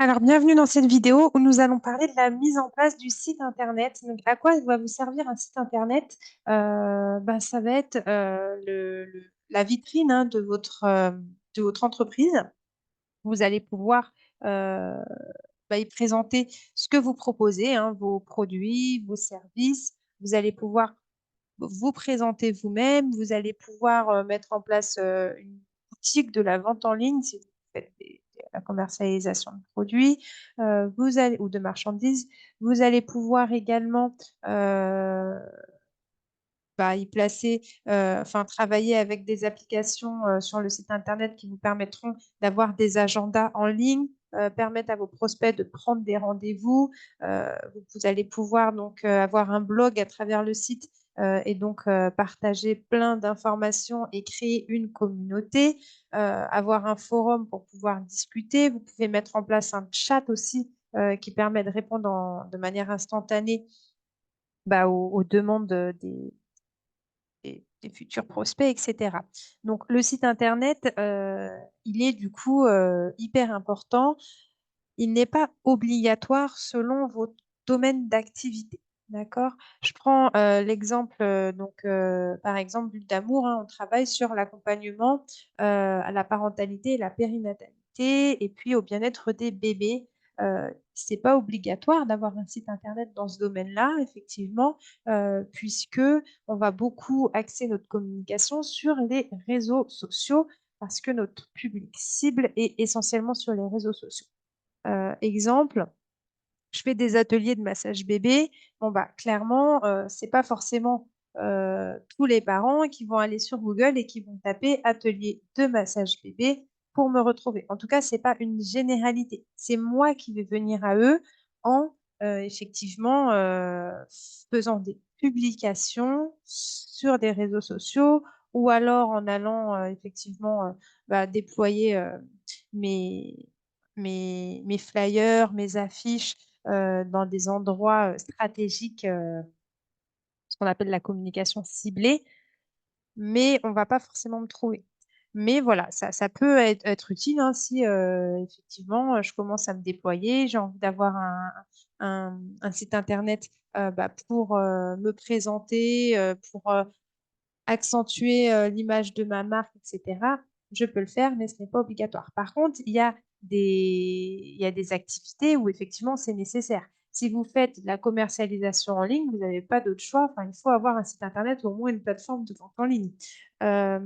Alors, bienvenue dans cette vidéo où nous allons parler de la mise en place du site Internet. Donc, à quoi va vous servir un site Internet? Ça va être la vitrine de votre entreprise. Vous allez pouvoir euh, y présenter ce que vous proposez, hein, vos produits, vos services. Vous allez pouvoir vous présenter vous-même. Vous allez pouvoir mettre en place une boutique de la vente en ligne si vous faites la commercialisation de produits ou de marchandises. Vous allez pouvoir également euh, y placer, travailler avec des applications sur le site Internet qui vous permettront d'avoir des agendas en ligne, permettre à vos prospects de prendre des rendez-vous. Vous allez pouvoir donc avoir un blog à travers le site et donc partager plein d'informations et créer une communauté, avoir un forum pour pouvoir discuter. Vous pouvez mettre en place un chat aussi qui permet de répondre de manière instantanée aux demandes des futurs prospects, etc. Donc, le site Internet, il est du coup hyper important. Il n'est pas obligatoire selon votre domaine d'activité. D'accord? Je prends l'exemple, par exemple, Bulle d'amour, hein. On travaille sur l'accompagnement à la parentalité et la périnatalité et puis au bien-être des bébés. C'est pas obligatoire d'avoir un site internet dans ce domaine-là, effectivement, puisque on va beaucoup axer notre communication sur les réseaux sociaux parce que notre public cible est essentiellement sur les réseaux sociaux. Exemple, je fais des ateliers de massage bébé. Bon, bah, clairement, c'est pas forcément tous les parents qui vont aller sur Google et qui vont taper atelier de massage bébé pour me retrouver. En tout cas, c'est pas une généralité. C'est moi qui vais venir à eux en effectivement faisant des publications sur des réseaux sociaux ou alors en allant effectivement déployer mes, mes flyers, mes affiches dans des endroits stratégiques, ce qu'on appelle la communication ciblée, mais on ne va pas forcément me trouver. Mais voilà, ça peut être utile hein, si effectivement je commence à me déployer, j'ai envie d'avoir un site internet pour me présenter, pour accentuer l'image de ma marque, etc. Je peux le faire, mais ce n'est pas obligatoire. Par contre, il y a des activités où effectivement c'est nécessaire. Si vous faites de la commercialisation en ligne, vous n'avez pas d'autre choix. Enfin, il faut avoir un site internet ou au moins une plateforme de vente en ligne. Euh,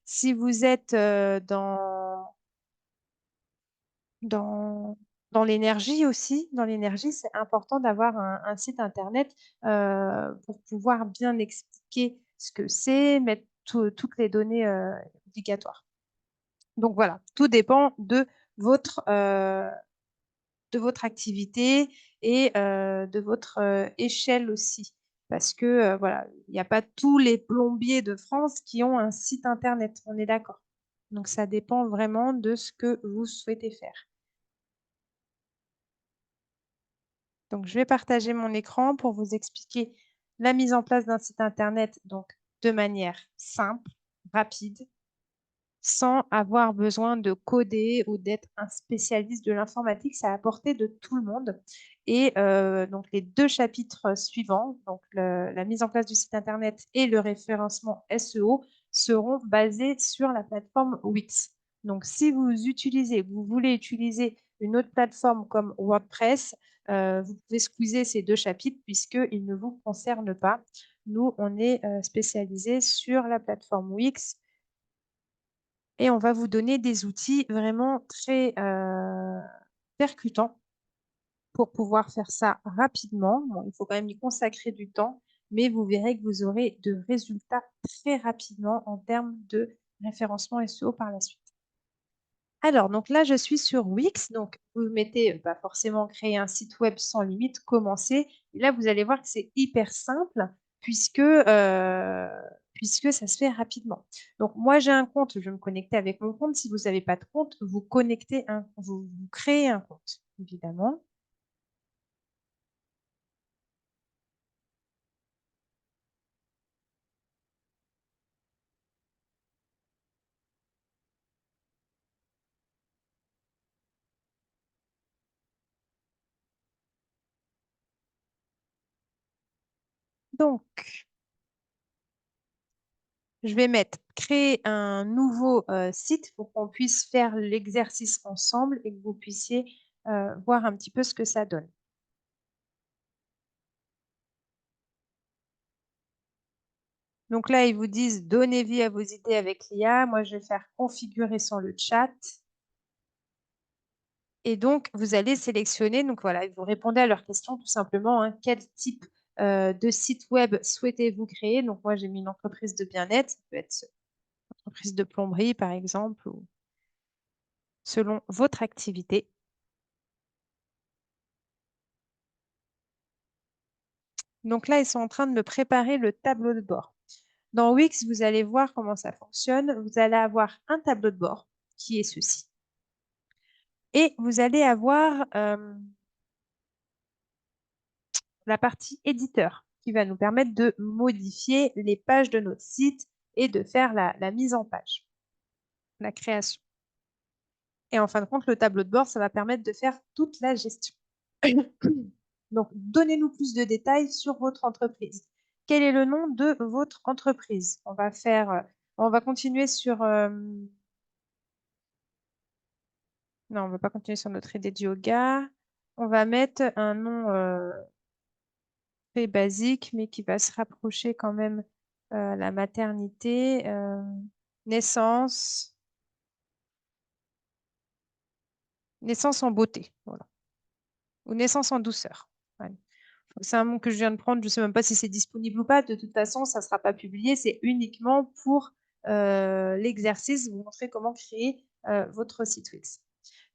si vous êtes dans, dans l'énergie aussi, dans l'énergie, c'est important d'avoir un site internet pour pouvoir bien expliquer ce que c'est, mettre toutes les données obligatoires. Donc voilà, tout dépend de votre activité et de votre échelle aussi. Parce que voilà, il n'y a pas tous les plombiers de France qui ont un site internet, on est d'accord. Donc ça dépend vraiment de ce que vous souhaitez faire. Donc, je vais partager mon écran pour vous expliquer la mise en place d'un site internet donc de manière simple, rapide, sans avoir besoin de coder ou d'être un spécialiste de l'informatique. C'est à la portée de tout le monde. Et donc, les deux chapitres suivants, donc la mise en place du site internet et le référencement SEO, seront basés sur la plateforme Wix. Donc, si vous voulez utiliser une autre plateforme comme WordPress, vous pouvez squeezer ces deux chapitres puisqu'ils ne vous concernent pas. Nous, on est spécialisé sur la plateforme Wix et on va vous donner des outils vraiment très percutants pour pouvoir faire ça rapidement. Bon, il faut quand même y consacrer du temps, mais vous verrez que vous aurez de résultats très rapidement en termes de référencement SEO par la suite. Alors, donc là, je suis sur Wix. Donc, vous mettez pas forcément créer un site web sans limite, commencer. Et là, vous allez voir que c'est hyper simple puisque ça se fait rapidement. Donc, moi, j'ai un compte, je vais me connecter avec mon compte. Si vous n'avez pas de compte, vous créez un compte, évidemment. Donc, je vais mettre créer un nouveau site pour qu'on puisse faire l'exercice ensemble et que vous puissiez voir un petit peu ce que ça donne. Donc là, ils vous disent donnez vie à vos idées avec l'IA. Moi, je vais faire configurer sans le chat. Et donc, vous allez sélectionner, donc voilà, vous répondez à leurs questions tout simplement, hein, quel type de site web souhaitez-vous créer? Donc, moi, j'ai mis une entreprise de bien-être, ça peut être une entreprise de plomberie, par exemple, ou selon votre activité. Donc là, ils sont en train de me préparer le tableau de bord. Dans Wix, vous allez voir comment ça fonctionne. Vous allez avoir un tableau de bord qui est ceci. Et vous allez avoir la partie éditeur qui va nous permettre de modifier les pages de notre site et de faire la mise en page, la création. Et en fin de compte, le tableau de bord, ça va permettre de faire toute la gestion. Donc, donnez-nous plus de détails sur votre entreprise. Quel est le nom de votre entreprise? On va continuer sur, non, on ne va pas continuer sur notre idée de yoga. On va mettre un nom très basique, mais qui va se rapprocher quand même la maternité, naissance, naissance en beauté, voilà, ou naissance en douceur. Voilà. C'est un nom que je viens de prendre, je ne sais même pas si c'est disponible ou pas. De toute façon, ça ne sera pas publié, c'est uniquement pour l'exercice, vous montrer comment créer votre site Wix.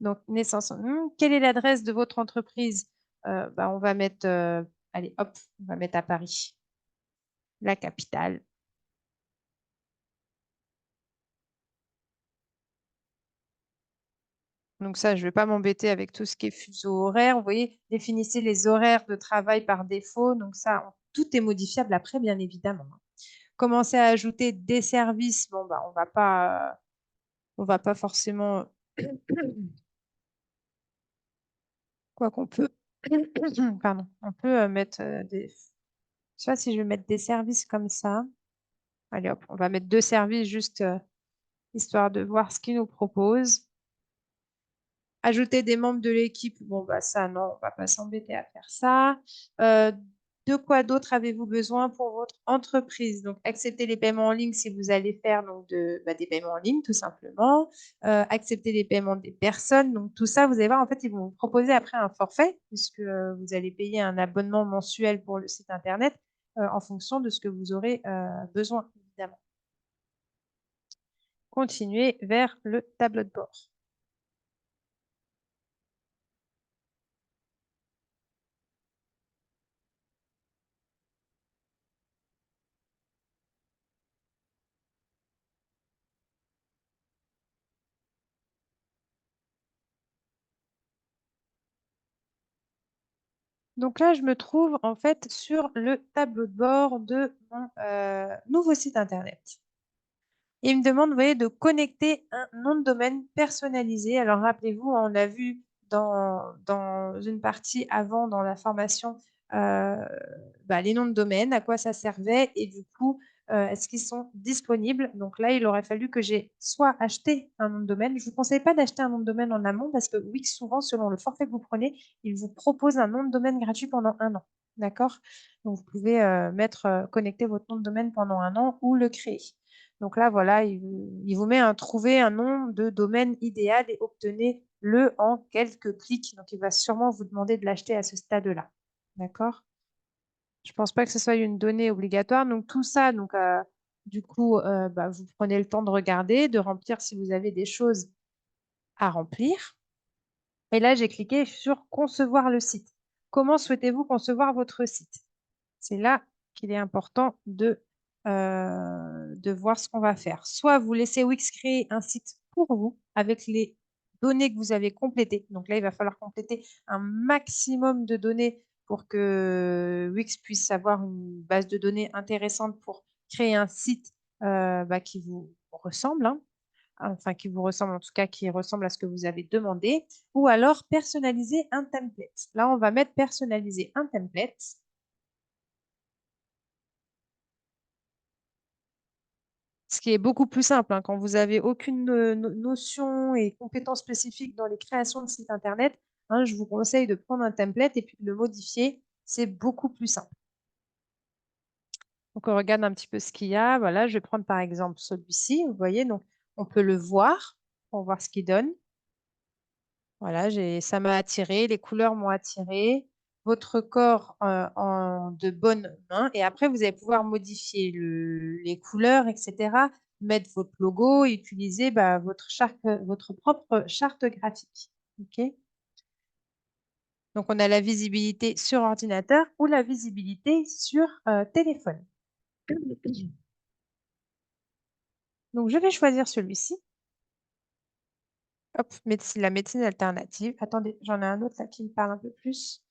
Donc, naissance. Quelle est l'adresse de votre entreprise? Bah, on va mettre, allez, hop, on va mettre à Paris, la capitale. Donc ça, je ne vais pas m'embêter avec tout ce qui est fuseau horaire. Vous voyez, définissez les horaires de travail par défaut. Donc ça, tout est modifiable après, bien évidemment. Commencez à ajouter des services. Bon, bah, on va pas forcément, quoi qu'on peut, pardon, on peut mettre des, je sais pas si je vais mettre des services comme ça. Allez hop, on va mettre deux services juste histoire de voir ce qu'ils nous proposent. Ajouter des membres de l'équipe, bon, bah ça, non, on va pas s'embêter à faire ça. Euh, de quoi d'autre avez-vous besoin pour votre entreprise? Donc, accepter les paiements en ligne si vous allez faire donc des paiements en ligne, tout simplement. Accepter les paiements des personnes. Donc, tout ça, vous allez voir, en fait, ils vont vous proposer après un forfait, puisque vous allez payer un abonnement mensuel pour le site Internet en fonction de ce que vous aurez besoin, évidemment. Continuez vers le tableau de bord. Donc là, je me trouve en fait sur le tableau de bord de mon nouveau site Internet. Il me demande, vous voyez, de connecter un nom de domaine personnalisé. Alors, rappelez-vous, on a vu dans une partie avant, dans la formation, euh, les noms de domaine, à quoi ça servait et du coup, est-ce qu'ils sont disponibles? Donc là, il aurait fallu que j'ai soit acheté un nom de domaine. Je ne vous conseille pas d'acheter un nom de domaine en amont parce que Wix, souvent, selon le forfait que vous prenez, il vous propose un nom de domaine gratuit pendant un an. D'accord? Donc, vous pouvez connecter votre nom de domaine pendant un an ou le créer. Donc là, voilà, il vous met un trouver un nom de domaine idéal et obtenez-le en quelques clics. Donc, il va sûrement vous demander de l'acheter à ce stade-là. D'accord? Je ne pense pas que ce soit une donnée obligatoire. Donc, tout ça, donc, du coup, vous prenez le temps de regarder, de remplir si vous avez des choses à remplir. Et là, j'ai cliqué sur concevoir le site. Comment souhaitez-vous concevoir votre site? C'est là qu'il est important de voir ce qu'on va faire. Soit vous laissez Wix créer un site pour vous avec les données que vous avez complétées. Donc là, il va falloir compléter un maximum de données pour que Wix puisse avoir une base de données intéressante pour créer un site qui vous ressemble, hein. Enfin qui vous ressemble en tout cas, qui ressemble à ce que vous avez demandé, ou alors personnaliser un template. Là, on va mettre personnaliser un template. Ce qui est beaucoup plus simple, hein, quand vous avez aucune notion et compétences spécifiques dans les créations de sites Internet, hein, je vous conseille de prendre un template et puis de le modifier. C'est beaucoup plus simple. Donc, on regarde un petit peu ce qu'il y a. Voilà, je vais prendre par exemple celui-ci. Vous voyez, donc on peut le voir pour voir ce qu'il donne. Voilà, ça m'a attiré, les couleurs m'ont attiré, votre corps en de bonnes mains. Et après, vous allez pouvoir modifier les couleurs, etc. Mettre votre logo et utiliser bah, votre propre charte graphique. OK? Donc, on a la visibilité sur ordinateur ou la visibilité sur téléphone. Donc, je vais choisir celui-ci. Hop, la médecine alternative. Attendez, j'en ai un autre là qui me parle un peu plus.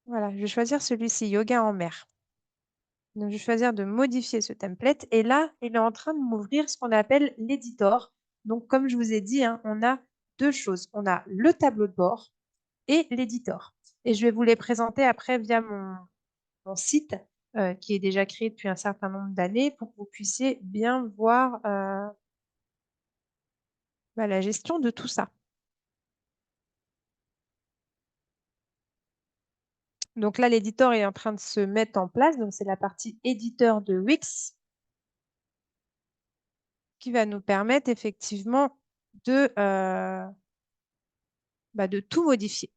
Voilà, je vais choisir celui-ci, yoga en mer. Donc, je vais choisir de modifier ce template. Et là, il est en train de m'ouvrir ce qu'on appelle l'éditor. Donc, comme je vous ai dit, hein, on a deux choses. On a le tableau de bord et l'éditor. Et je vais vous les présenter après via mon site qui est déjà créé depuis un certain nombre d'années pour que vous puissiez bien voir bah, la gestion de tout ça. Donc là, l'éditeur est en train de se mettre en place. Donc, c'est la partie éditeur de Wix qui va nous permettre effectivement de tout modifier.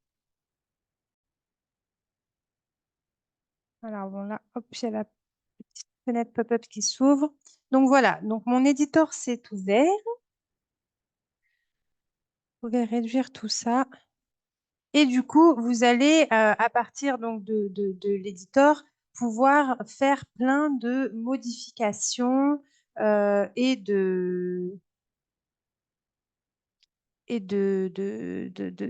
Alors, bon, là, hop, il y a la petite fenêtre pop-up qui s'ouvre. Donc, voilà. Donc, mon éditeur s'est ouvert. Vous pouvez réduire tout ça. Et du coup, vous allez, à partir donc, de l'éditeur, pouvoir faire plein de modifications et de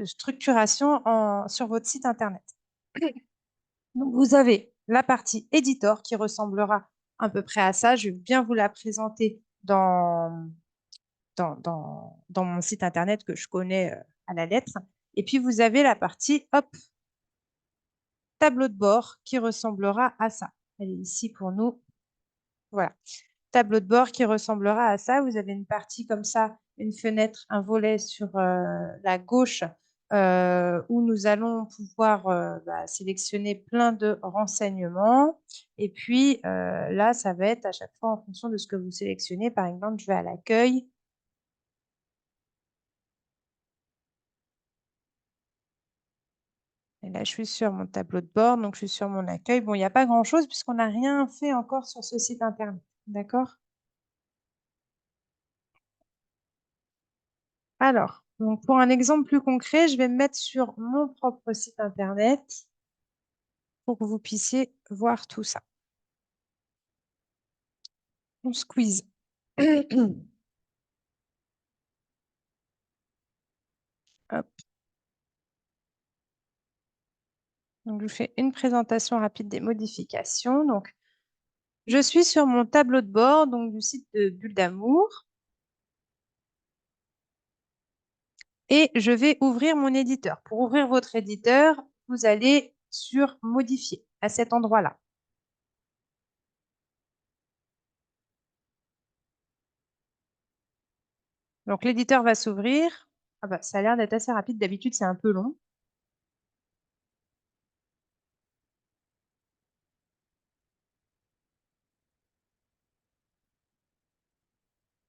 structuration sur votre site Internet. Donc, vous avez la partie éditeur qui ressemblera à peu près à ça. Je vais bien vous la présenter dans mon site Internet que je connais à la lettre. Et puis, vous avez la partie, hop, tableau de bord qui ressemblera à ça. Elle est ici pour nous. Voilà. Tableau de bord qui ressemblera à ça. Vous avez une partie comme ça, une fenêtre, un volet sur la gauche où nous allons pouvoir sélectionner plein de renseignements. Et puis là, ça va être à chaque fois en fonction de ce que vous sélectionnez. Par exemple, je vais à l'accueil. Et là, je suis sur mon tableau de bord, donc je suis sur mon accueil. Bon, il n'y a pas grand-chose puisqu'on n'a rien fait encore sur ce site Internet. D'accord? Alors, donc pour un exemple plus concret, je vais me mettre sur mon propre site Internet pour que vous puissiez voir tout ça. On squeeze. Hop. Donc, je vous fais une présentation rapide des modifications. Donc, je suis sur mon tableau de bord donc, du site de Bulle d'Amour et je vais ouvrir mon éditeur. Pour ouvrir votre éditeur, vous allez sur Modifier à cet endroit-là. Donc, l'éditeur va s'ouvrir. Ah bah, ça a l'air d'être assez rapide. D'habitude, c'est un peu long.